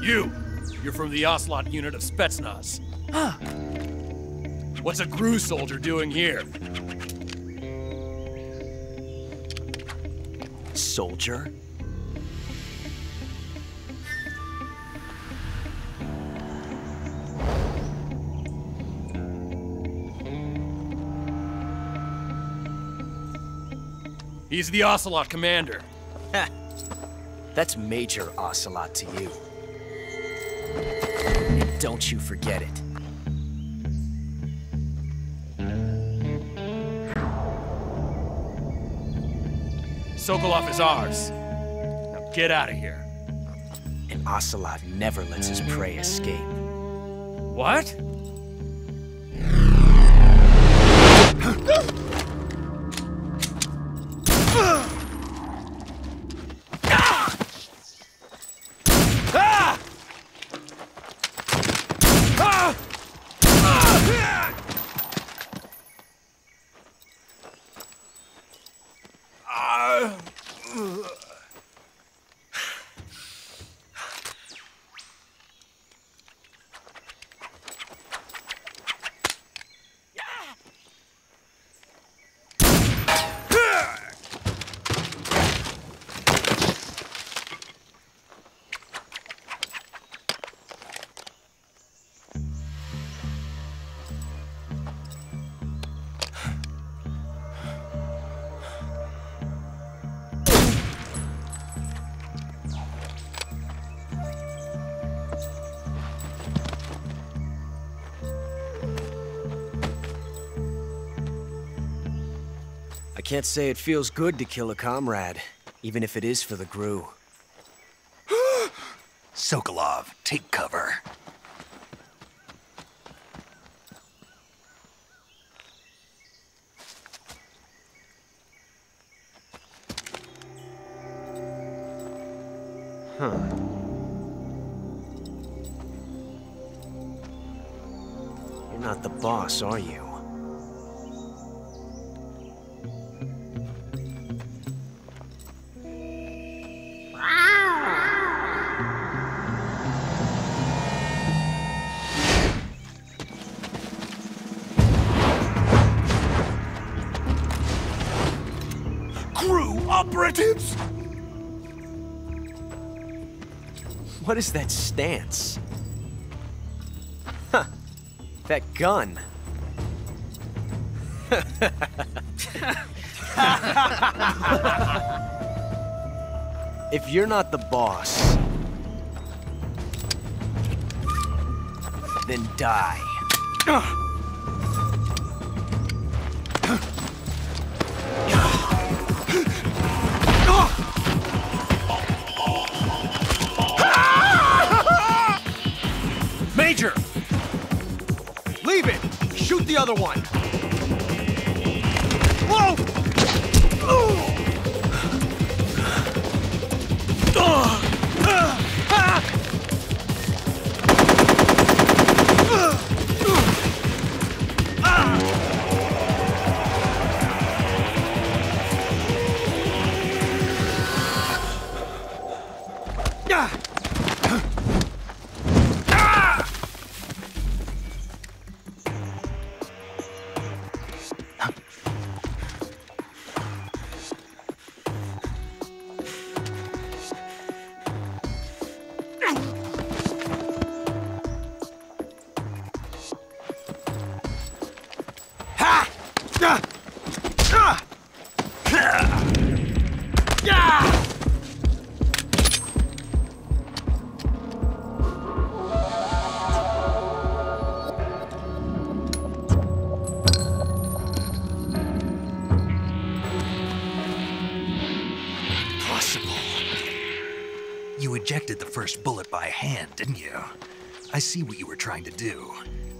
You're from the Ocelot unit of Spetsnaz. Huh. What's a GRU soldier doing here? Soldier? He's the Ocelot commander. Ha! That's Major Ocelot to you. And don't you forget it. Sokolov is ours. Now get out of here. And Ocelot never lets his prey escape. What? I can't say it feels good to kill a comrade, even if it is for the GRU. Sokolov, take cover. Huh. You're not the boss, are you? GRU operatives! What is that stance? Huh. That gun. If you're not the boss, then die. Major! Leave it! Shoot the other one! Whoa! You ejected the first bullet by hand, didn't you? I see what you were trying to do.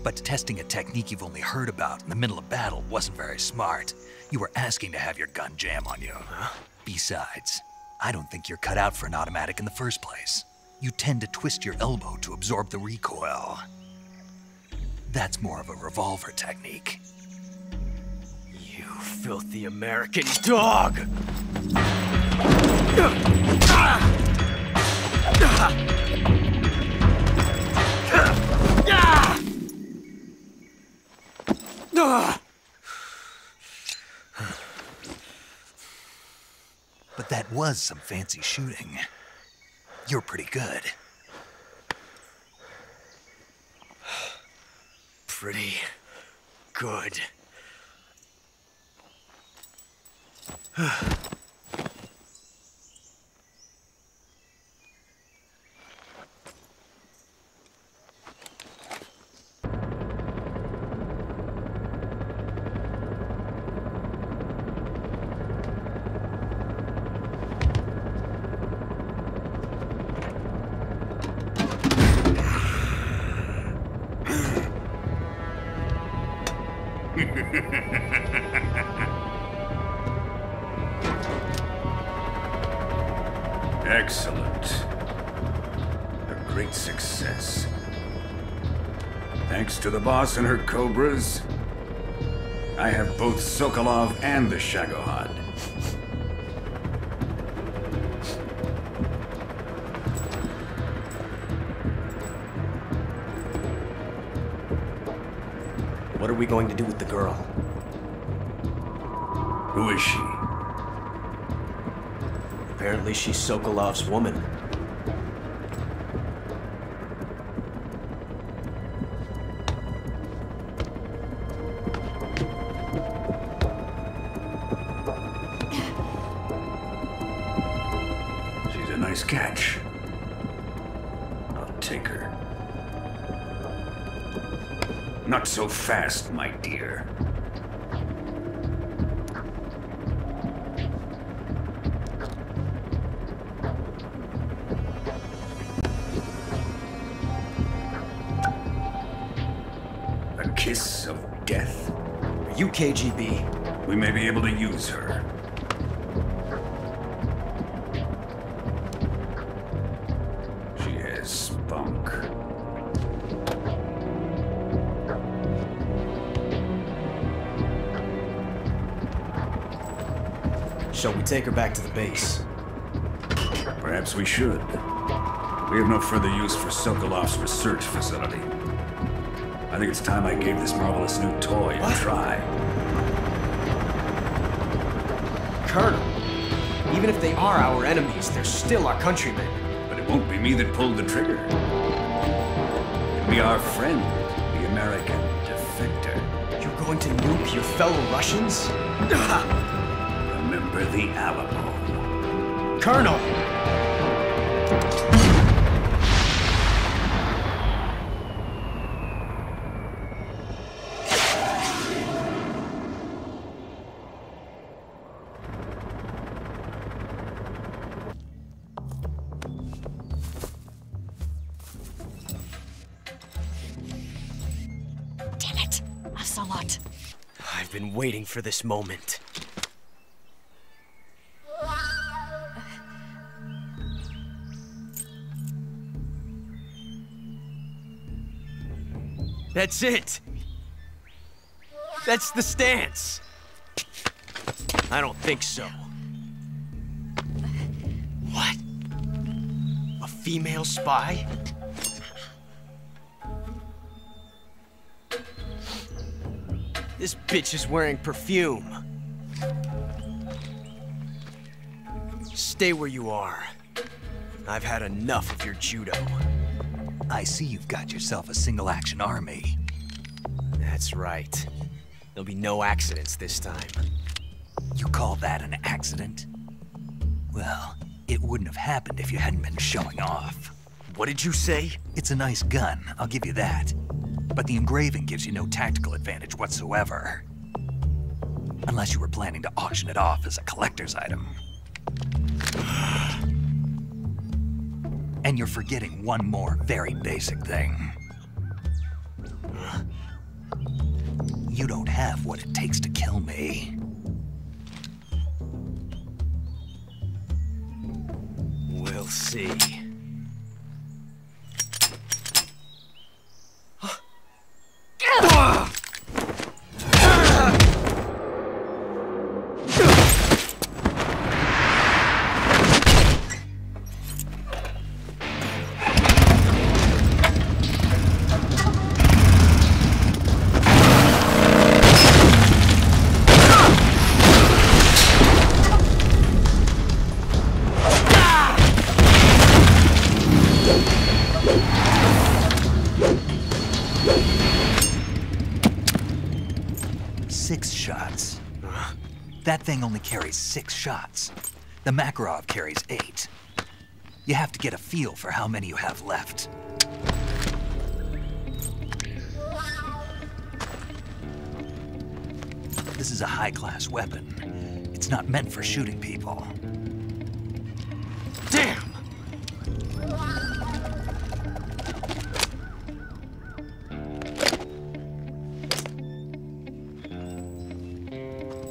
But testing a technique you've only heard about in the middle of battle wasn't very smart. You were asking to have your gun jam on you. Huh? Besides, I don't think you're cut out for an automatic in the first place. You tend to twist your elbow to absorb the recoil. That's more of a revolver technique. You filthy American dog! But that was some fancy shooting. You're pretty good. Pretty good. Excellent. A great success. Thanks to the boss and her cobras, I have both Sokolov and the Shagohod. What are we going to do with the girl? Who is she? Apparently she's Sokolov's woman. She's a nice catch. I'll take her. Not so fast, my dear. A kiss of death? Are you KGB? We may be able to use her. She has spunk. Shall we take her back to the base? Perhaps we should. We have no further use for Sokolov's research facility. I think it's time I gave this marvelous new toy a try. Colonel, even if they are our enemies, they're still our countrymen. But it won't be me that pulled the trigger. It'll be our friend, the American defector. You're going to nuke your fellow Russians? Remember the Alamo. Colonel! Damn it, Ocelot. I've been waiting for this moment. That's it! That's the stance! I don't think so. What? A female spy? This bitch is wearing perfume. Stay where you are. I've had enough of your judo. I see you've got yourself a single-action army. That's right. There'll be no accidents this time. You call that an accident? Well, it wouldn't have happened if you hadn't been showing off. What did you say? It's a nice gun, I'll give you that. But the engraving gives you no tactical advantage whatsoever. Unless you were planning to auction it off as a collector's item. And you're forgetting one more very basic thing. You don't have what it takes to kill me. We'll see. 6 shots. That thing only carries 6 shots. The Makarov carries 8. You have to get a feel for how many you have left. This is a high-class weapon. It's not meant for shooting people. Damn!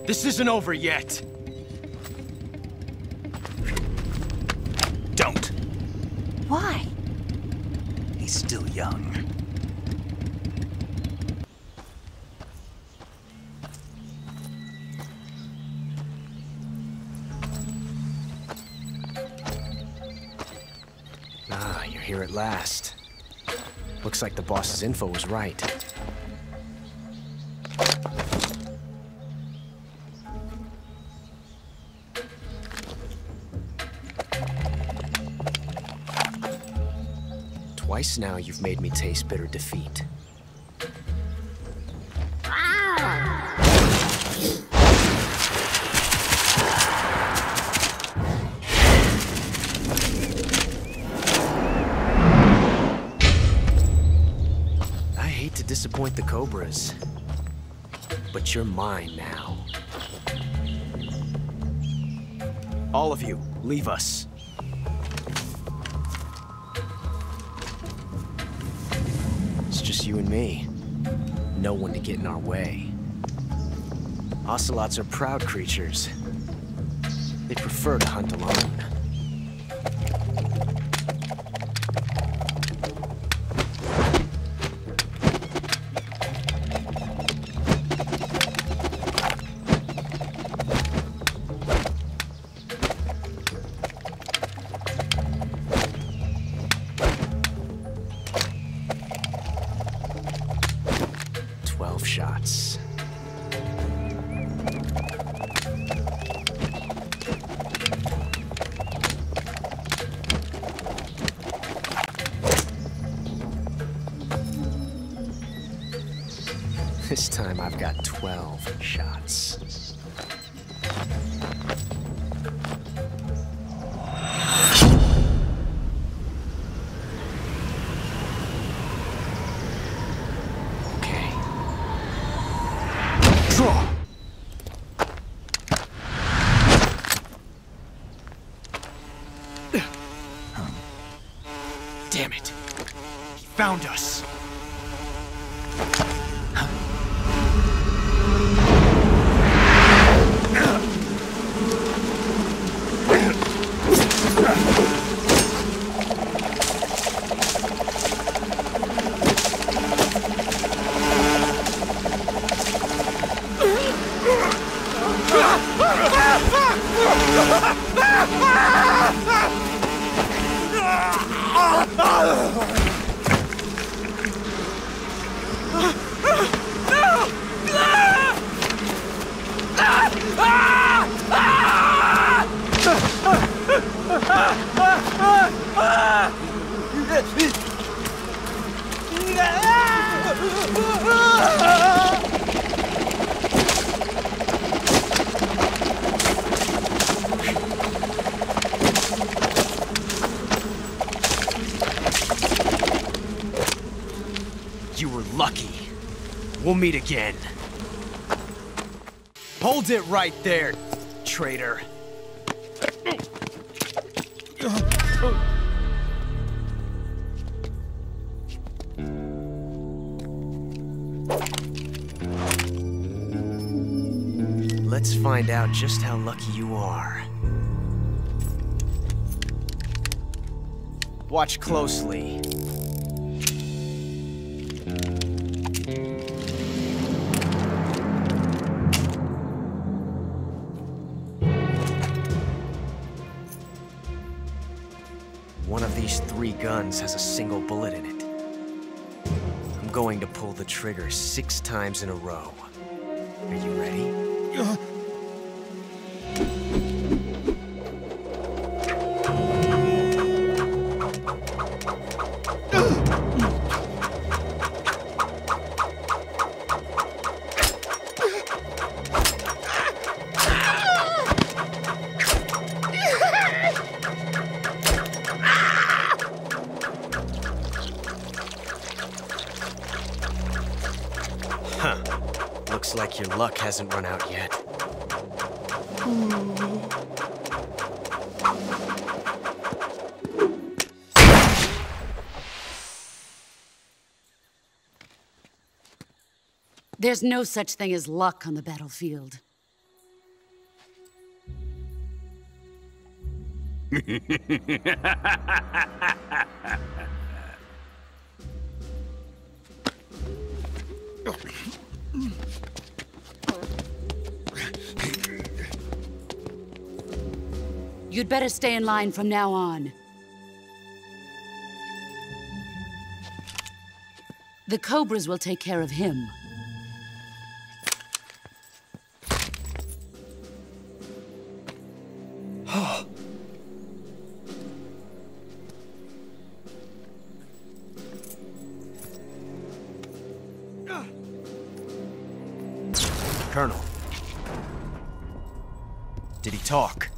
This isn't over yet. Don't. Why? He's still young. Ah, you're here at last. Looks like the boss's info was right. Twice now you've made me taste bitter defeat. I hate to disappoint the Cobras, but you're mine now. All of you, leave us. It's just you and me. No one to get in our way. Ocelots are proud creatures. They prefer to hunt alone. Shots. This time I've got 12 shots. Damn it. He found us. You were lucky. We'll meet again. Hold it right there, traitor. Let's find out just how lucky you are. Watch closely. One of these 3 guns has a single bullet in it. I'm going to pull the trigger 6 times in a row. Are you ready? Huh. Looks like your luck hasn't run out yet. There's no such thing as luck on the battlefield. You'd better stay in line from now on. The Cobras will take care of him. Colonel. Did he talk?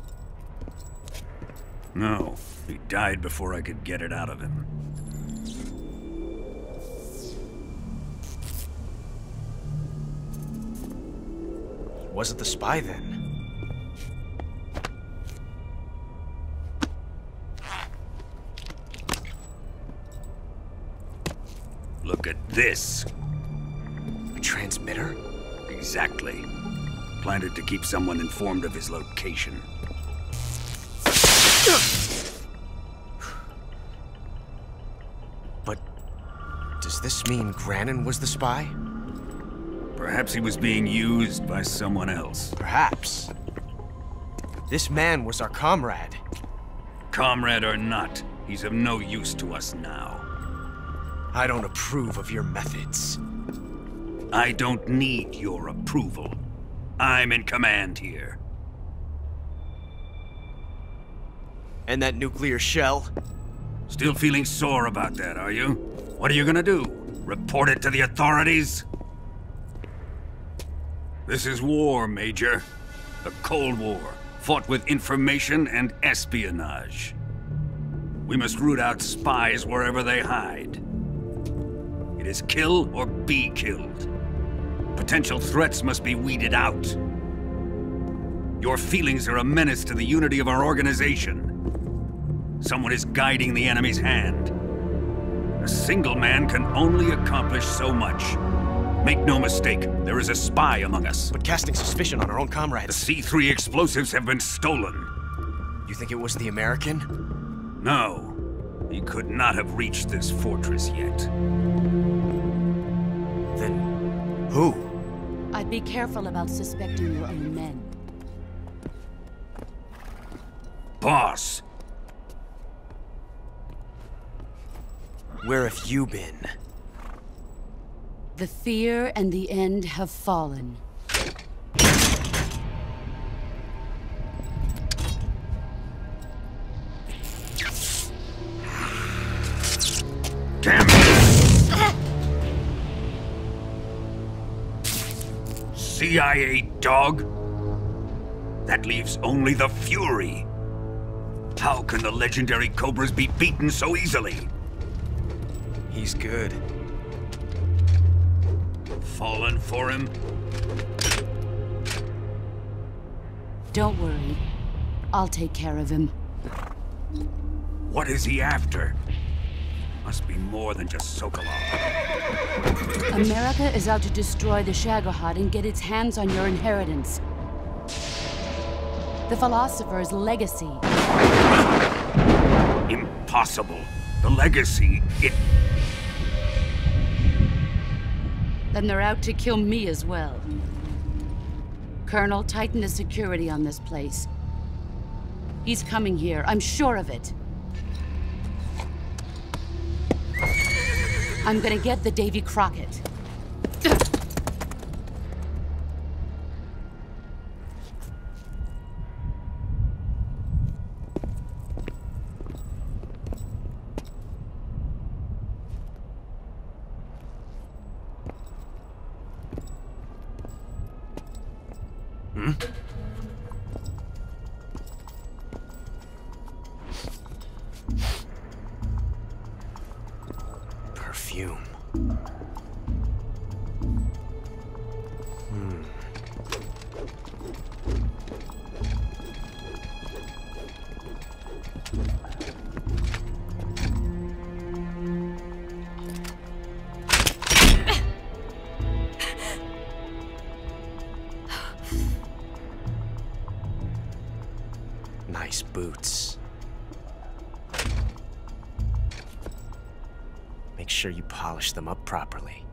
No, he died before I could get it out of him. He wasn't the spy then. Look at this. A transmitter? Exactly. Planted to keep someone informed of his location. But does this mean Grannon was the spy? Perhaps he was being used by someone else. Perhaps. This man was our comrade. Comrade or not, he's of no use to us now. I don't approve of your methods. I don't need your approval. I'm in command here. And that nuclear shell? Still feeling sore about that, are you? What are you gonna do? Report it to the authorities? This is war, Major. The Cold War, fought with information and espionage. We must root out spies wherever they hide. It is kill or be killed. Potential threats must be weeded out. Your feelings are a menace to the unity of our organization. Someone is guiding the enemy's hand. A single man can only accomplish so much. Make no mistake, there is a spy among us. But casting suspicion on our own The comrades. C3 explosives have been stolen. You think it was the American? No, he could not have reached this fortress yet. Then who? I'd be careful about suspecting your own men. Boss! Where have you been? The fear and the end have fallen. Damn it! CIA dog? That leaves only the Fury. How can the legendary Cobras be beaten so easily? He's good. Fallen for him? Don't worry. I'll take care of him. What is he after? Must be more than just Sokolov. America is out to destroy the Shagohod and get its hands on your inheritance. The philosopher's legacy. Impossible. The legacy, Then they're out to kill me as well. Colonel, tighten the security on this place. He's coming here, I'm sure of it. I'm gonna get the Davy Crockett. Perfume. Nice boots. Make sure you polish them up properly.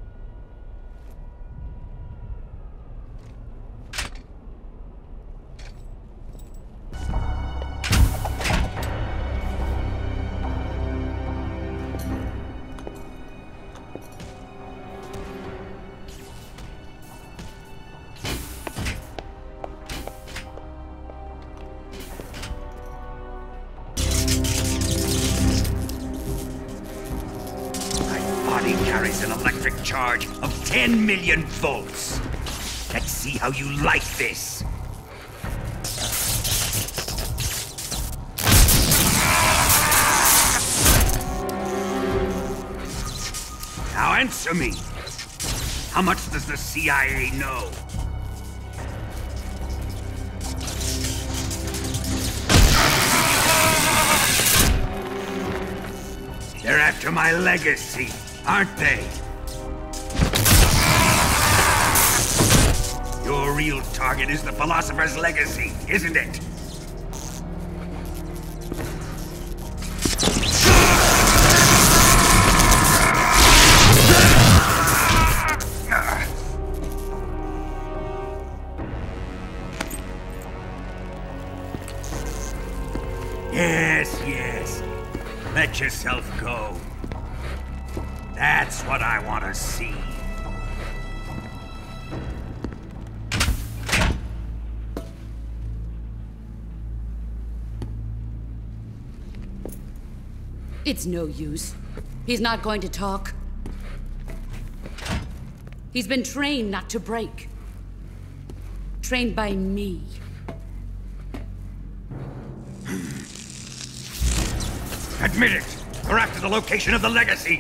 Carries an electric charge of 10 million volts. Let's see how you like this. Now answer me. How much does the CIA know? They're after my legacy, aren't they? Your real target is the Philosopher's legacy, isn't it? Yes. Let yourself go. That's what I want to see. It's no use. He's not going to talk. He's been trained not to break. Trained by me. Admit it! We're after the location of the legacy!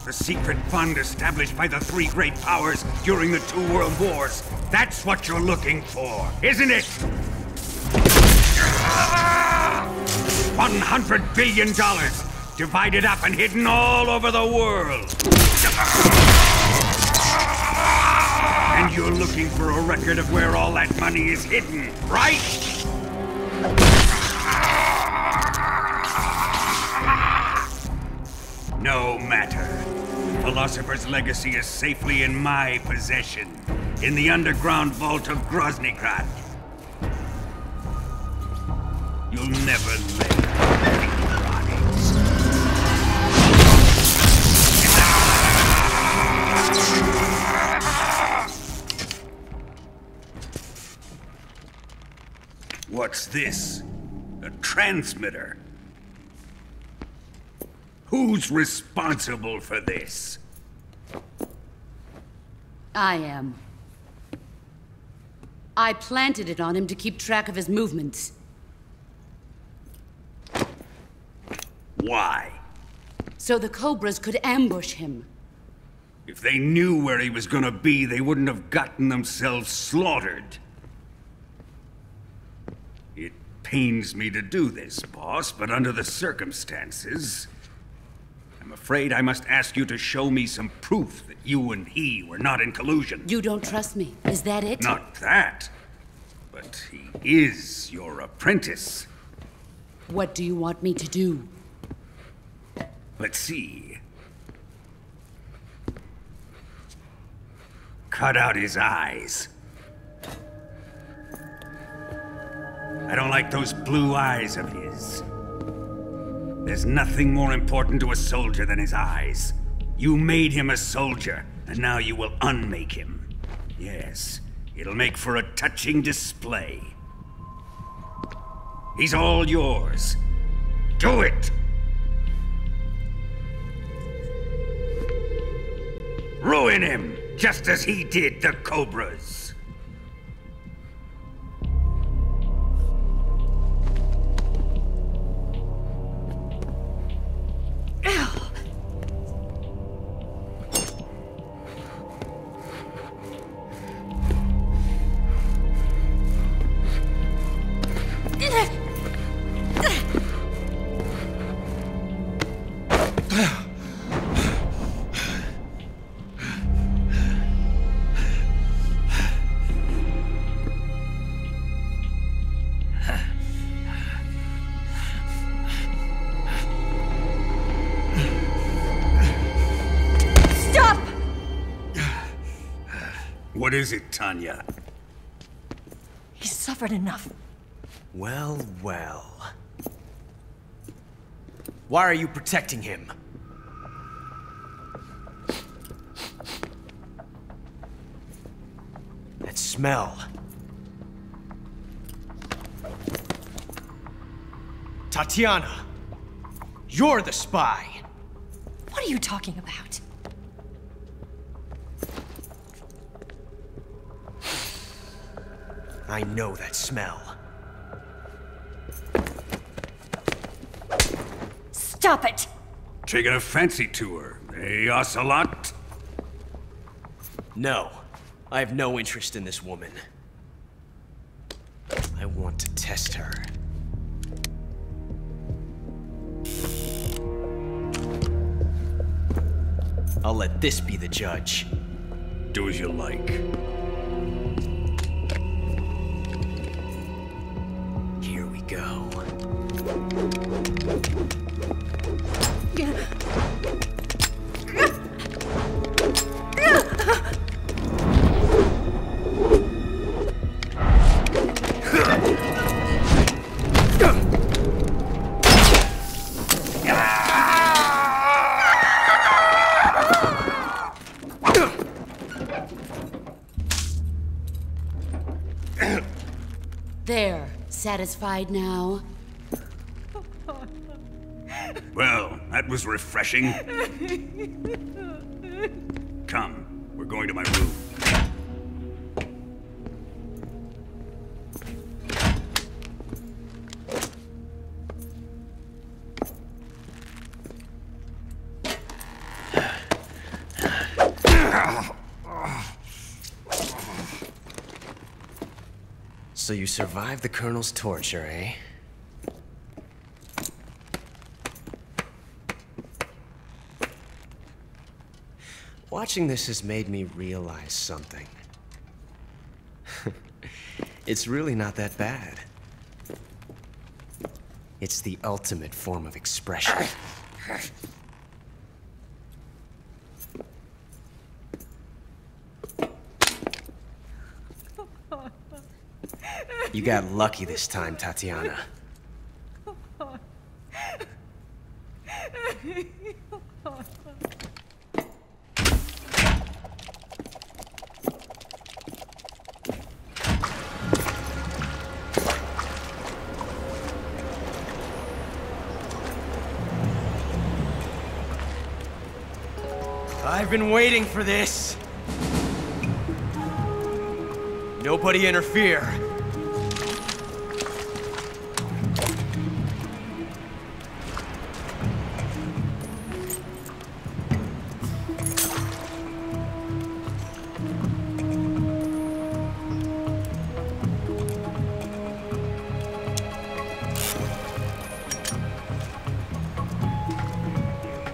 The secret fund established by the three great powers during the 2 world wars. That's what you're looking for, isn't it? $100 billion, divided up and hidden all over the world. And you're looking for a record of where all that money is hidden, right? No matter. Philosopher's legacy is safely in my possession, in the underground vault of Groznygrad. You'll never lay electronics. What's this? A transmitter? Who's responsible for this? I am. I planted it on him to keep track of his movements. Why? So the Cobras could ambush him. If they knew where he was gonna be, they wouldn't have gotten themselves slaughtered. It pains me to do this, boss, but under the circumstances, I'm afraid I must ask you to show me some proof that you and he were not in collusion. You don't trust me, is that it? Not that, but he is your apprentice. What do you want me to do? Let's see. Cut out his eyes. I don't like those blue eyes of his. There's nothing more important to a soldier than his eyes. You made him a soldier, and now you will unmake him. Yes, it'll make for a touching display. He's all yours. Do it! Ruin him, just as he did the Cobras. What is it, Tanya? He's suffered enough. Well, well. Why are you protecting him? That smell. Tatiana! You're the spy! What are you talking about? I know that smell. Stop it! Taking a fancy to her, eh, Ocelot? No. I have no interest in this woman. I want to test her. I'll let this be the judge. Do as you like. Here we go. There. Satisfied now? Well, that was refreshing. Come, we're going to my room. So you survived the Colonel's torture, eh? Watching this has made me realize something. It's really not that bad. It's the ultimate form of expression. You got lucky this time, Tatiana. I've been waiting for this. Nobody interfere.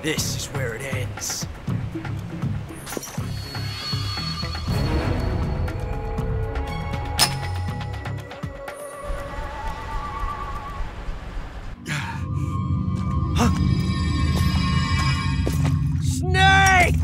This is where it ends. Snake!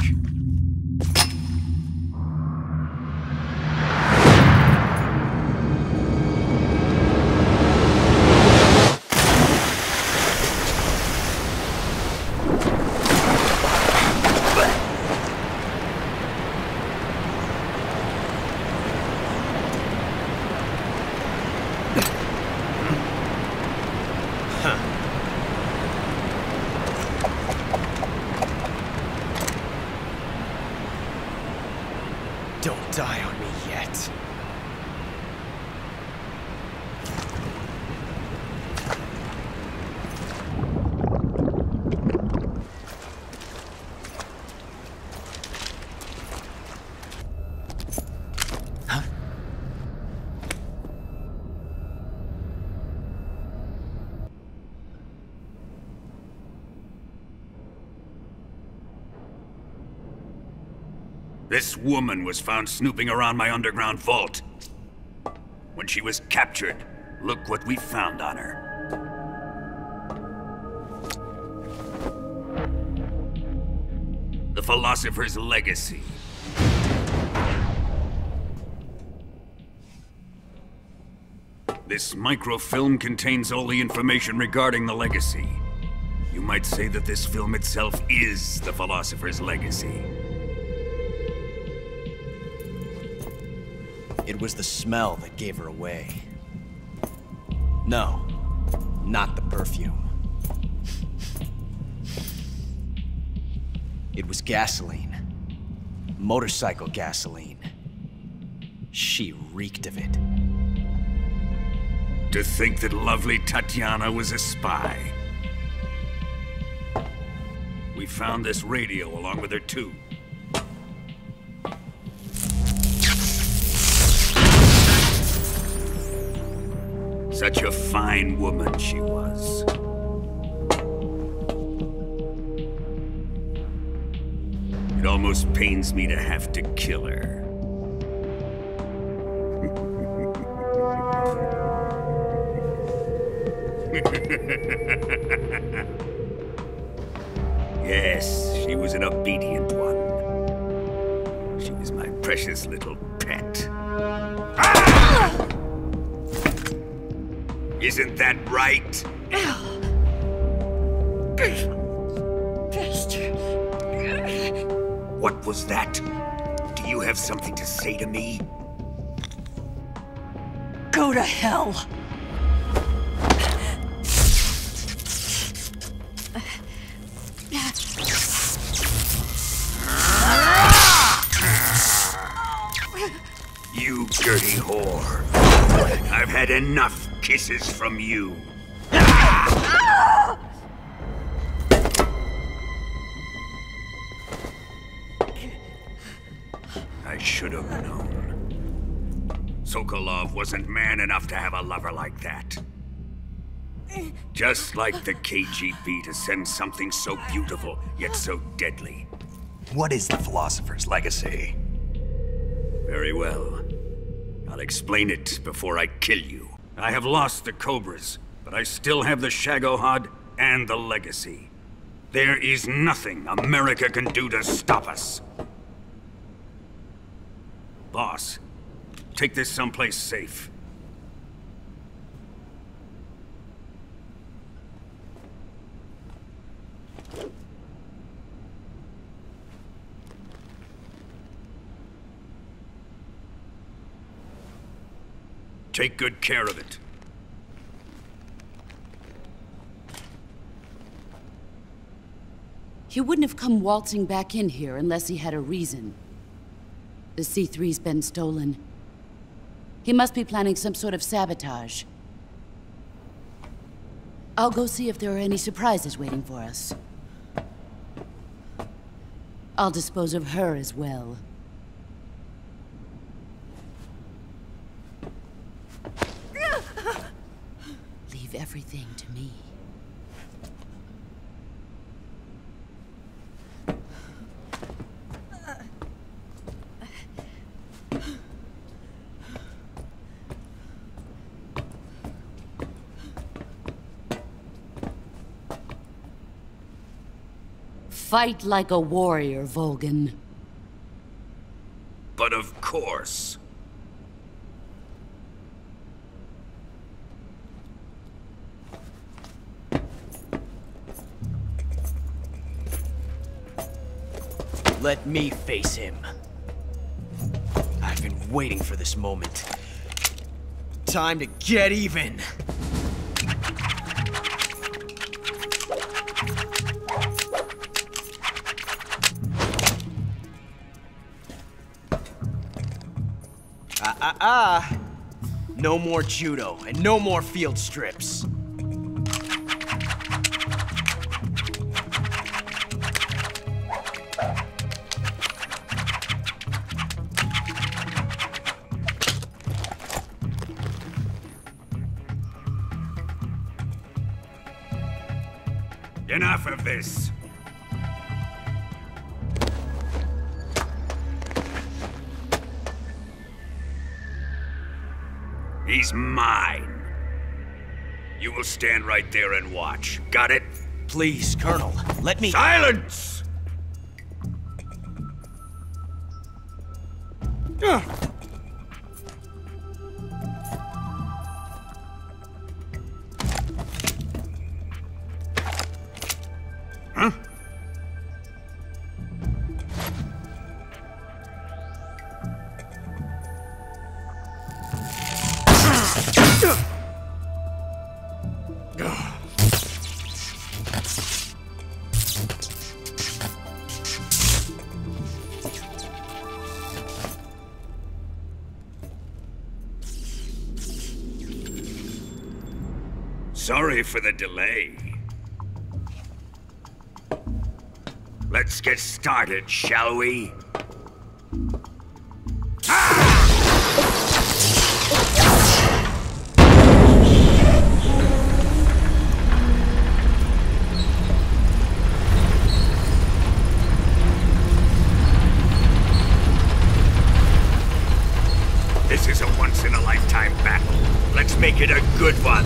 Don't die on me yet. This woman was found snooping around my underground vault. When she was captured, look what we found on her. The philosopher's legacy. This microfilm contains all the information regarding the legacy. You might say that this film itself is the Philosopher's legacy. It was the smell that gave her away. No, not the perfume. It was gasoline. Motorcycle gasoline. She reeked of it. To think that lovely Tatiana was a spy. We found this radio along with her too. Such a fine woman she was. It almost pains me to have to kill her. Yes, she was an obedient one. She was my precious little pet. Ah! Isn't that right? Bastard. What was that? Do you have something to say to me? Go to hell. You dirty whore. I've had enough kisses from you. I should have known. Sokolov wasn't man enough to have a lover like that. Just like the KGB to send something so beautiful, yet so deadly. What is the Philosopher's legacy? Very well. I'll explain it before I kill you. I have lost the Cobras, but I still have the Shagohod and the legacy. There is nothing America can do to stop us. Boss, take this someplace safe. Take good care of it. He wouldn't have come waltzing back in here unless he had a reason. The C3's been stolen. He must be planning some sort of sabotage. I'll go see if there are any surprises waiting for us. I'll dispose of her as well. Leave everything to me. Fight like a warrior, Volgan. But of course. Let me face him. I've been waiting for this moment. Time to get even. No more judo, and no more field strips. Enough of this. He's mine. You will stand right there and watch. Got it? Please, Colonel, let me— Silence! Sorry for the delay. Let's get started, shall we? This is a once-in-a-lifetime battle. Let's make it a good one.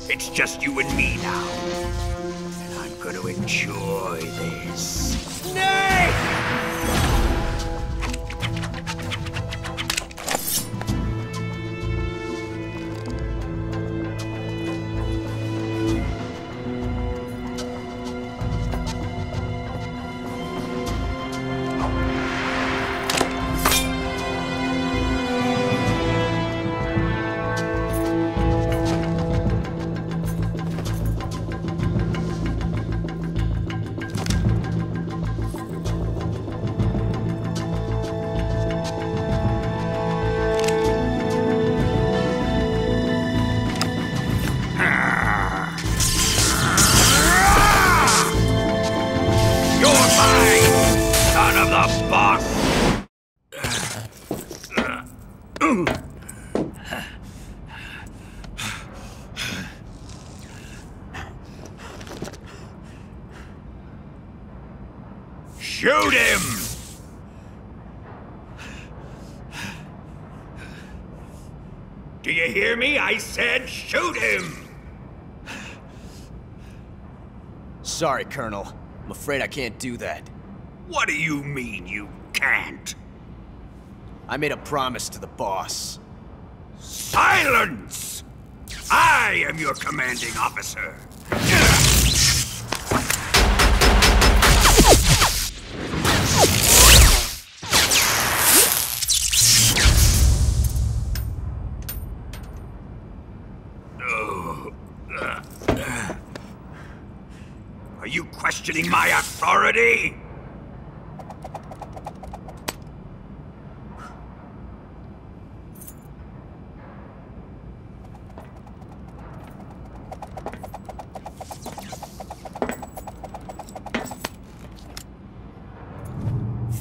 It's just you and me now. And I'm gonna enjoy this. Nay! Shoot him! Do you hear me? I said shoot him! Sorry, Colonel. I'm afraid I can't do that. What do you mean you can't? I made a promise to the boss. Silence! I am your commanding officer. Are you questioning my authority?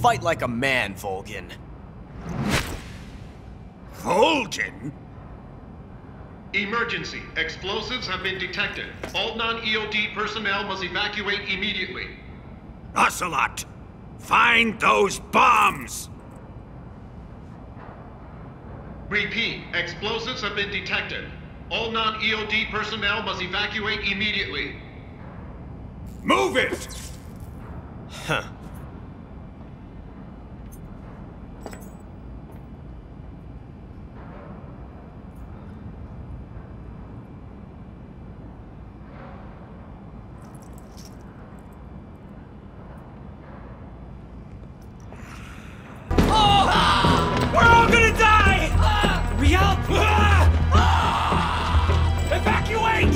Fight like a man, Volgin. Volgin? Emergency. Explosives have been detected. All non-EOD personnel must evacuate immediately. Ocelot! Find those bombs! Repeat. Explosives have been detected. All non-EOD personnel must evacuate immediately. Move it! Huh. Evacuate!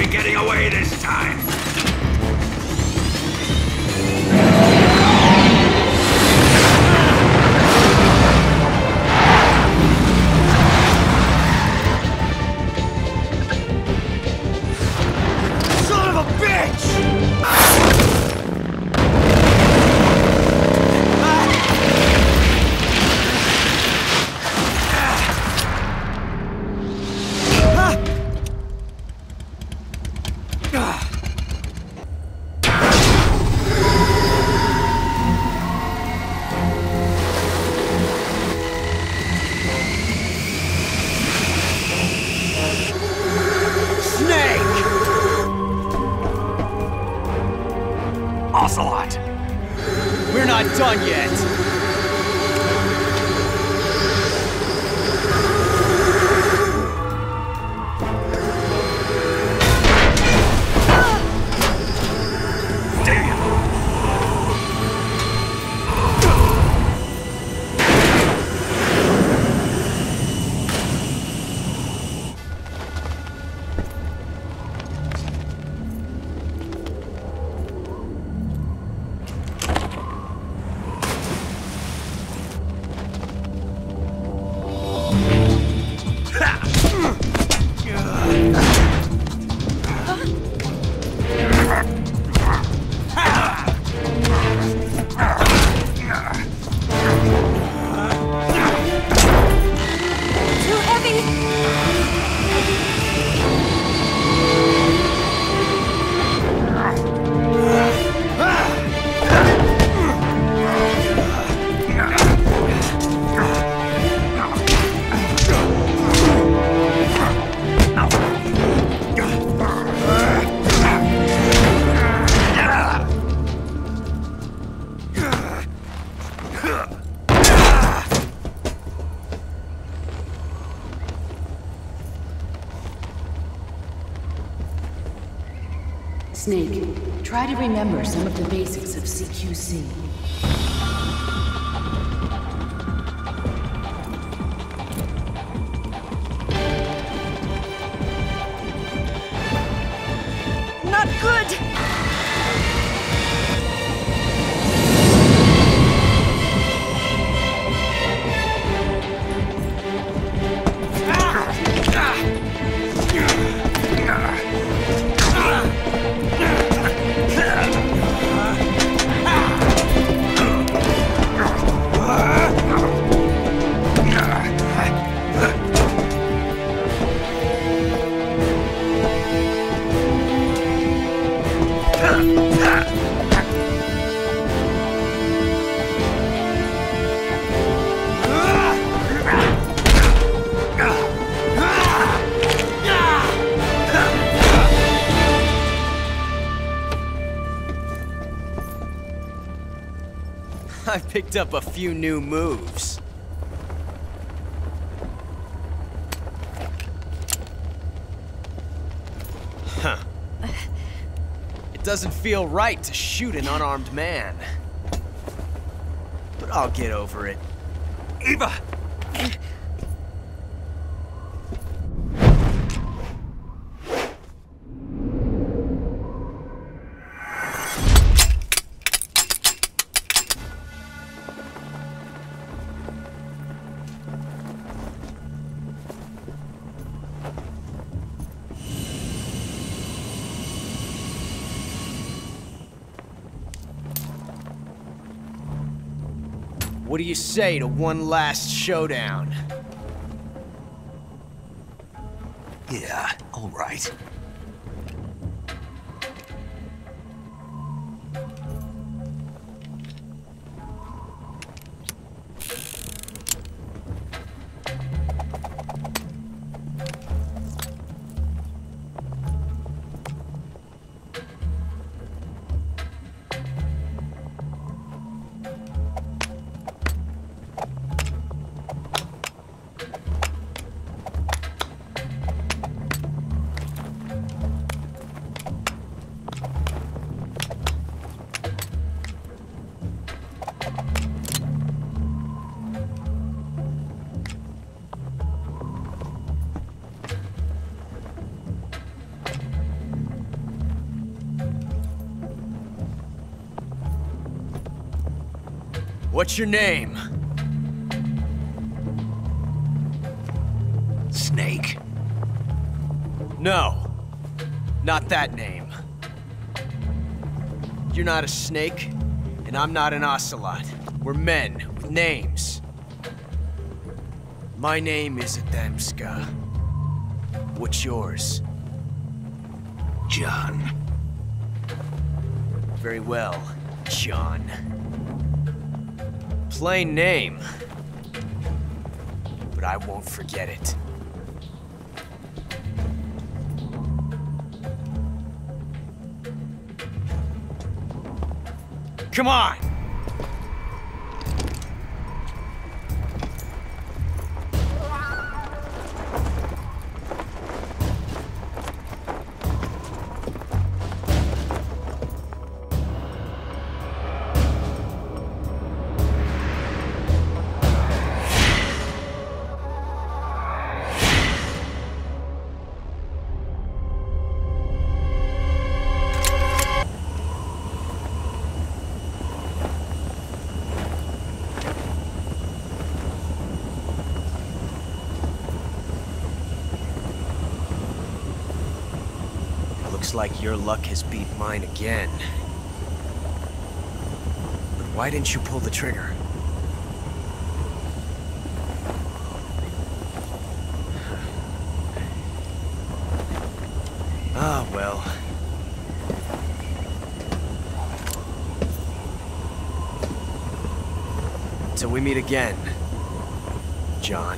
be getting away this time! Son of a bitch! Ocelot! We're not done yet! Snake, try to remember some of the basics of CQC. Not good! I picked up a few new moves. Huh. It doesn't feel right to shoot an unarmed man. But I'll get over it. Eva! What do you say to one last showdown? Yeah, all right. What's your name? Snake. No. Not that name. You're not a snake, and I'm not an Ocelot. We're men with names. My name is Adamska. What's yours? John. Very well, John. Plain name. But I won't forget it. Come on! Looks like your luck has beat mine again. But why didn't you pull the trigger? Ah, well. Till we meet again, John.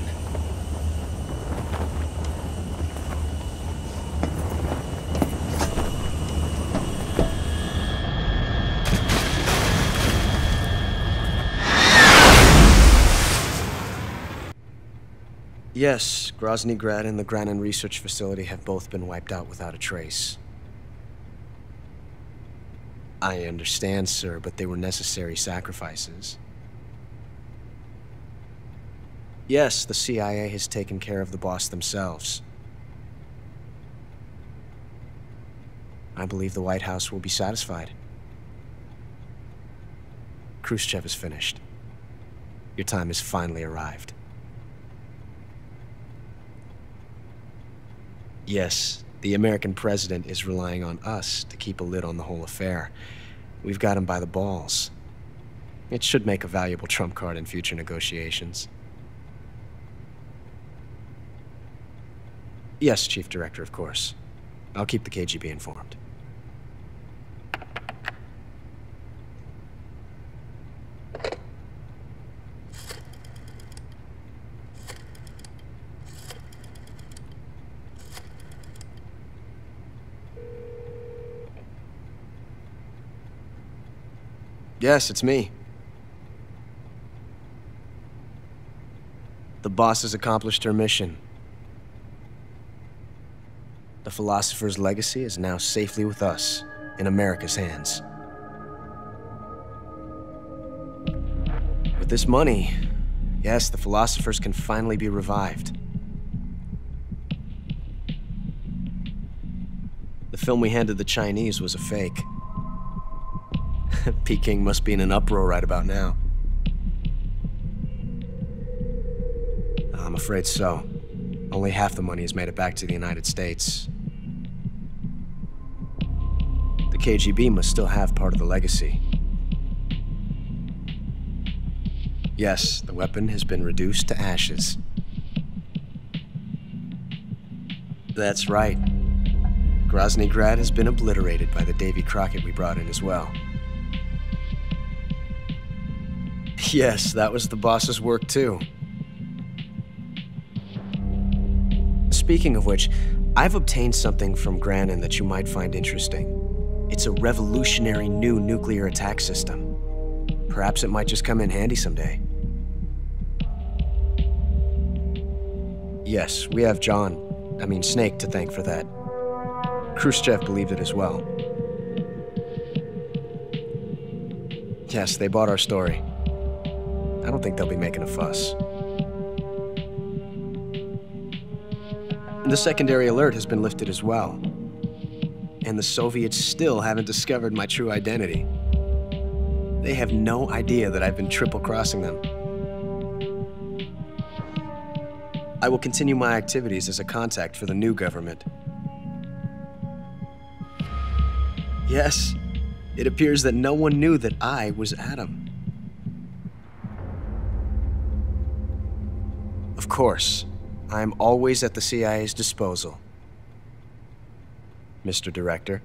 Yes, Grozny Grad and the Granin Research Facility have both been wiped out without a trace. I understand, sir, but they were necessary sacrifices. Yes, the CIA has taken care of the boss themselves. I believe the White House will be satisfied. Khrushchev is finished. Your time has finally arrived. Yes, the American president is relying on us to keep a lid on the whole affair. We've got him by the balls. It should make a valuable trump card in future negotiations. Yes, Chief Director, of course. I'll keep the KGB informed. Yes, it's me. The boss has accomplished her mission. The philosopher's legacy is now safely with us, in America's hands. With this money, yes, the philosophers can finally be revived. The film we handed the Chinese was a fake. Peking must be in an uproar right about now. I'm afraid so. Only half the money has made it back to the United States. The KGB must still have part of the legacy. Yes, the weapon has been reduced to ashes. That's right. Grozny Grad has been obliterated by the Davy Crockett we brought in as well. Yes, that was the boss's work too. Speaking of which, I've obtained something from Granin that you might find interesting. It's a revolutionary new nuclear attack system. Perhaps it might just come in handy someday. Yes, we have Snake to thank for that. Khrushchev believed it as well. Yes, they bought our story. I don't think they'll be making a fuss. The secondary alert has been lifted as well. And the Soviets still haven't discovered my true identity. They have no idea that I've been triple-crossing them. I will continue my activities as a contact for the new government. Yes, it appears that no one knew that I was Adam. Of course, I am always at the CIA's disposal, Mr. Director.